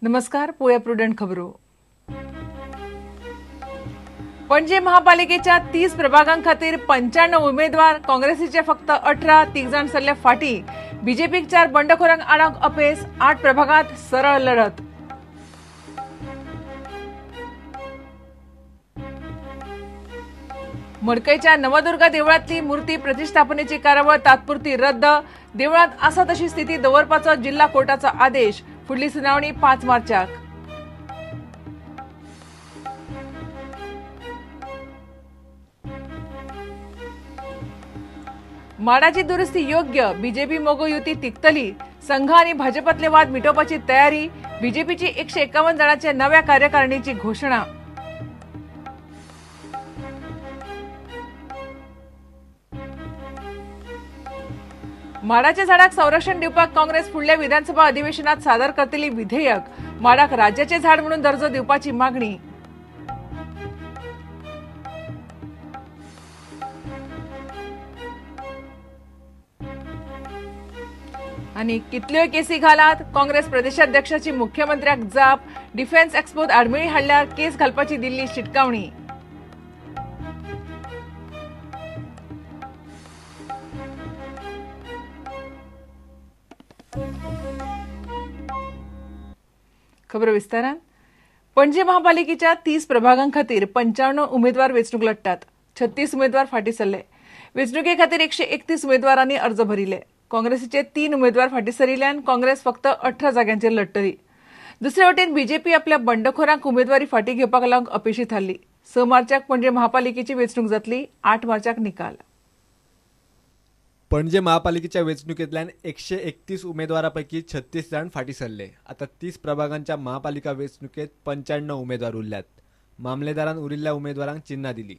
नमस्कार. पोया प्रुडंट खबरो. पणजी महापालिकेच्या 30 प्रभागांखातीर 95 उमेदवार, काँग्रेसीचे फक्त 18, 3 जाण सरले फाटी. बीजेपीक 4 बंडखोरांक आडावंक अपेस. 8 प्रभागात सरळ लढत. मडकयच्या नवदुर्गा देवळांतली मुर्ती प्रतिष्ठापनेची कार्यावळ तात्पुरती रद्द. देवळांत आसा तशी स्थिती दवरपाचो जिल्हा कोर्टाचो आदेश. फुडली सुनावणी 5 मार्चाक. माडाची दुरुस्ती योग्य. बीजेपी मोगो युती तिगतली. संघ आणि भाजपातले वाद मिटोवपाची तयारी. बीजेपीची 151 जाणांच्या नव्या कार्यकारिणीची घोषणा. माडाच्या झाडाक संरक्षण दिवपाक काँग्रेस फुडल्या विधानसभा अधिवेशनात सादर करतली विधेयक. माडाक राज्याचे झाड म्हणून दर्जो दिवपाची मागणी. आणि कितल्योय केसी घालात. काँग्रेस प्रदेशाध्यक्षाची मुख्यमंत्र्याक जाप. डिफेन्स एक्स्पोत आडमेळी हाडल्यार केस घालपाची दिल्ली शिटकावणी. खबर विस्तारान. पणजी महापालिकेच्या 30 प्रभागांखातीर 95 उमेदवार वेंचणूक लढतात. 36 उमेदवार फाटी सरले. वेंचणुके खातीर 131 उमेदवारांनी अर्ज भरिले. काँग्रेसीचे 3 उमेदवार फाटी सरिल्ल्यान काँग्रेस फक्त 18 जाग्यांचेर लढटली. दुसरे वटेन बीजेपी आपल्या बंडखोरांक उमेदवारी फाटी घेवपाक लागून अपेशी थारली. 6 मार्चाक पणजी महापालिकेची वेंचणूक जातली. 8 मार्चाक निकाल. पणजे महापालिकेच्या वेंचणुकेंतल्यान 131 उमेदवारांपैकी 36 जाण फाटी सरले. आता 30 प्रभागांच्या महापालिका वेंचणुकेत 95 उमेदवार उरल्यात. मामलेदारान उरिल्ल्या उमेदवारांक चिन्हां दिली.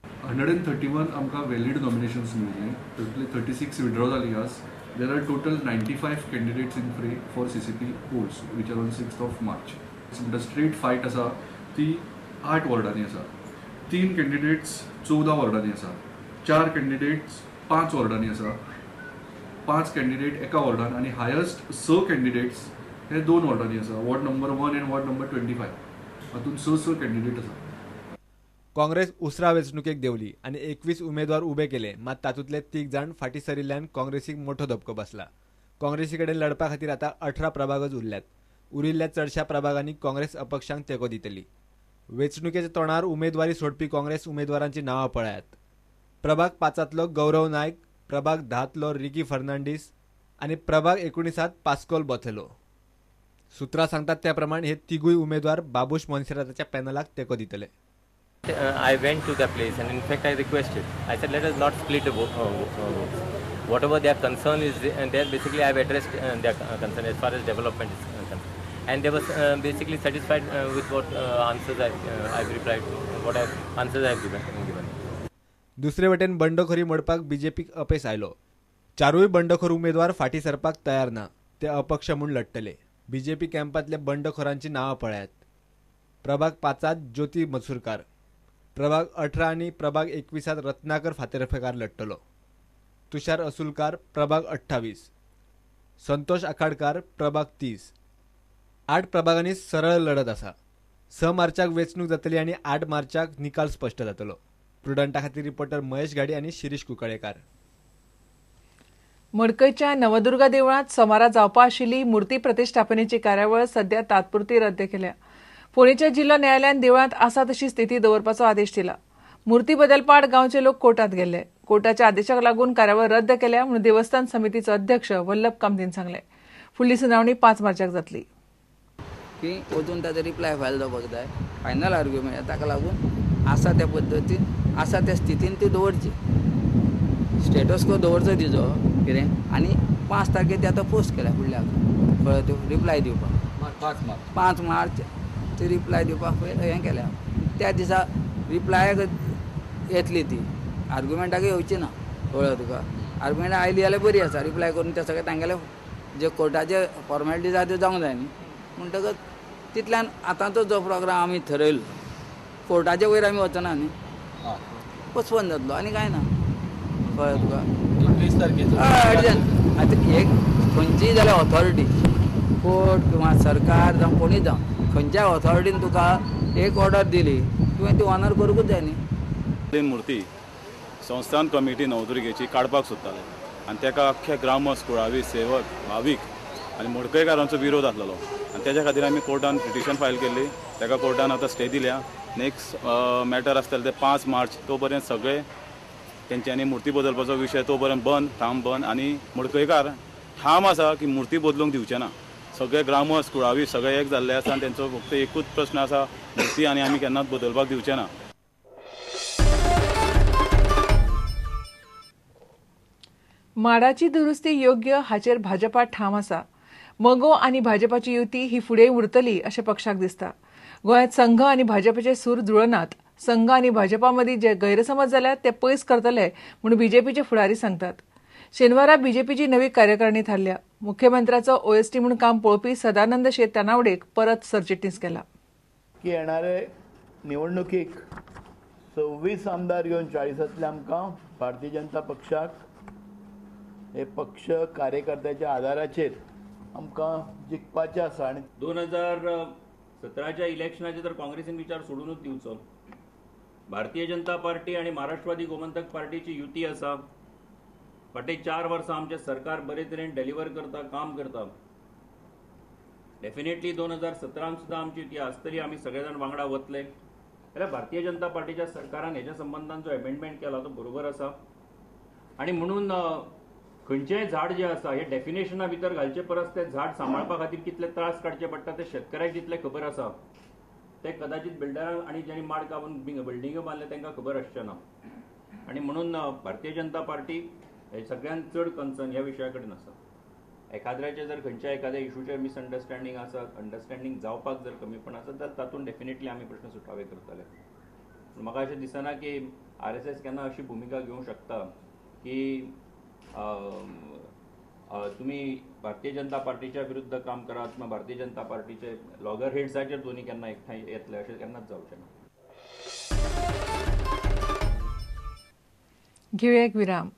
131 आमकां वॅलीड नॉमिनेशन्स मेळिल्ले. टोटली 36 विड्रॉ जाली आज. There are total 95 candidates in free for CCP polls which are on 6 March. म्हणटा स्ट्रेट फायट आसा ती 8 वॉर्डांनी आसा. 3 कॅन्डिडेट्स 14 वॉर्डांनी आसा. 4 कॅन्डिडेट्स 5 वॉर्डांनी आसा. 5 कॅन्डिडेट एका वॉर्डान आनी हायस्ट 6 कॅन्डिडेट्स हे 2 वॉर्डांनी आसा. वॉर्ड नंबर 1 आनी वॉर्ड नंबर 25 हातून 6 कॅन्डिडेट आसा. काँग्रेस उसरा वेंचणुकेक देवली आनी 21 उमेदवार उबे केले. मात तातूंतले 3 जाण फाटी सरिल्ल्यान काँग्रेसीक मोठो धपको बसला. काँग्रेसी कडेन लढपा खातीर आतां 18 प्रभागच उरल्यात. उरिल्ल्या चडशा प्रभागांनी काँग्रेस अपक्षांक तेंको दितली. वेंचणुकेच्या तोंडार उमेदवारी सोडपी काँग्रेस उमेदवारांची नांवां पळयात. प्रभाग 5 गौरव नायक, प्रभाग 10 रिकी फर्नांडीस आनी प्रभाग 19 पास्कोल बोथेलो. सुत्रां सांगतात त्या प्रमाण हे तिगूय उमेदवार बाबूश मोन्सेराताच्या पॅनलाक तेंको दितले. I went to that place and in fact I requested. I said let us not split the votes. Whatever their concern is, and there basically I have addressed their concern as far as development is concerned. And they was basically satisfied with what answers I've replied, what answers I've given. दुसरे वटेन बंडखोरी मोडपाक बीजेपीक अपेस आयलो. 4 बंडखोर उमेदवार फाटी सरपाक तयार ना. ते अपक्ष म्हूण लढटले. बीजेपी कॅम्पातल्या बंडखोरांची नांवां पळयात. प्रभाग 5 ज्योती मसुरकार, प्रभाग 18 आनी प्रभाग 21 रत्नाकर फातेरफेकार लढटलो. तुषार असुलकार प्रभाग 28, संतोष आखाडकार प्रभाग 30. 8 प्रभागांनी सरळ लढत आसा. 6 मार्चाक वेंचणूक जातली आनी 8 मार्चाक निकाल स्पश्ट जातलो. प्रुडंटा खातीर रिपोर्टर महेश गाडी आनी शिरीष कुंकळेकार. मडकयच्या नवदुर्गा देवळांत सोमारा जावपा आशिल्ली मुर्ती प्रतिष्ठापनेची कार्यावळ सध्या तात्पुरती रद्द केल्या. फोंडेच्या जिल्लो न्यायालयान देवळांत आसा तशी स्थिती दवरपाचो आदेश दिला. मुर्ती बदलपाड गांवचे लोक कोर्टात गेले. कोर्टाच्या आदेशाक लागून कार्यावळ रद्द केल्या म्हणून देवस्थान समितीचो अध्यक्ष वल्लभ कामतीन सांगले. फुडली सुनावणी 5 मार्चाक जातली. की वचून ताचो रिप्लाय फायल जावपाक जाय. फायनल आर्ग्युमेंट ताका लागून आसा त्या पद्दतीन आसा त्या स्थितीन ती दवरची. स्टेटस को दवरचो तिजो कितें आनी 5 तारखेक ती आतां पोस्ट केल्या फुडल्या कळ्ळें रिप्लाय दिवपाक. 5 मार्च ती रिप्लाय दिवपाक हें केल्या. त्या दिसा रिप्लायाक येतली ती आर्ग्युमेंटाक येवची ना. कळ्ळें तुका. आर्ग्युमेंट आयली जाल्यार बरी आसा. रिप्लाय करून ते सगळें तांगेले जे कोर्टाचे फॉर्मेलिटीज आसा त्यो जावंक जाय न्ही. म्हणटकच तितल्यान आतांचो जो प्रोग्राम आमी थरयलो कोर्टाचे वयर आमी वचना न्ही. पोस्टपोन जातलो आनी कांय ना. कळ्ळें तुका. 21 तारखेचो आतां एक खंयचीय जाल्यार ऑथॉरिटी कोर्ट कोर्ट किंवा सरकार जावं कोणी जावं खंयच्याय ऑथॉरिटीन तुका एक ऑर्डर दिली तुवें ती ऑनर करूंकूच जाय न्ही. मूर्ती संस्थान कमिटी नवदुर्गेची काडपाक सोदताले आनी ताका अख्ख्या ग्रामस्थ कुळावी सेवक भावीक आनी मडकयकारांचो विरोध आसलेलो आनी तेज्या खातीर आमी कोर्टान पिटिशन फायल केल्ली. ताका कोर्टान आतां स्टे दिल्या. नेक्स्ट मॅटर आसतले ते 5 मार्च तो पर्यंत सगळे तेंच्यांनी मुर्ती बदलपाचो विशय तो पर्यंत बंद ठाम बंद. आनी मडकयकार ठाम आसा की मुर्ती बदलूंक दिवचे ना. सगळे ग्रामस्थ कुळावी सगळे एक जाल्ले आसा आनी तेंचो फक्त एकूच प्रश्न आसा मुर्ती आनी आमी केन्नाच बदलपाक दिवचे ना. माडाची दुरुस्ती योग्य हाचेर भाजपा ठाम आसा. मगो आनी भाजपाची युती ही फुडेंय उरतली अशें पक्षाक दिसता. गोंयांत संघ आनी भाजपाचे सूर जुळनात. संघ आनी भाजपा मदीं जे गैरसमज जाल्यात ते पयस करतले म्हूण बीजेपीचे फुडारी सांगतात. शेनवारा बीजेपीची नवी कार्यकारिणी थारल्या. मुख्यमंत्र्याचो ओएसटी म्हूण काम पळोवपी सदानंद शेट तानावडेक परत सरचिटणीस केला. की येणारे निवडणुकीक 26 आमदार घेवन 40तले आमकां भारतीय जनता पक्षाक हे पक्ष कार्यकर्त्याच्या आदाराचेर आमकां जिखपाचें आसा. आनी 2017च्या इलेक्शनाचे तर काँग्रेसीन विचार सोडूनच दिवचो. भारतीय जनता पार्टी आणि महाराष्ट्रवादी गोमंतक पार्टीची युती आसा. फाटली 4 वर्सां आमचें सरकार बरे तरेन डेलिव्हर करता काम करता. डेफिनेटली 2017 सुद्दां आमची युती आसतली. आमी सगळे जाण वांगडा वतले. जाल्यार भारतीय जनता पार्टीच्या सरकारान हेच्या संबंधान जो एमेंडमेंट केला तो बरोबर आसा. आणि म्हणून खंयचेंय झाड जे आसा हे डेफिनेशना भितर घालचे परस ते झाड सांबाळपा खातीर कितले त्रास काडचे पडटा ते शेतकऱ्याक जितले खबर आसा ते कदाचित बिल्डरांक आणि ज्यांनी माड कापून बिल्डिंग्यो बांदले तांकां खबर आसचें ना. आणि म्हणून भारतीय जनता पार्टी हे सगळ्यांत चड कन्सर्न ह्या विशया कडेन आसा. एखाद्याचे जर खंयच्या एखाद्या इशूचेर मिसअंडरस्टँडींग आसा अंडरस्टँडींग जावपाक जर कमीपण आसा जाल्यार तातूंत डेफिनेटली आमी प्रश्न सुटावे करतले. पूण म्हाका अशें दिसना की RSS केन्ना अशी भुमिका घेवंक शकता की तुम्ही भारतीय जनता पार्टीच्या विरुद्ध काम करात किंवा भारतीय जनता पार्टीचे लॉगर हेड्साचेर दोन्ही केन्ना एकठांय येतले अशें केन्नाच जावचें ना. घेऊया एक विराम.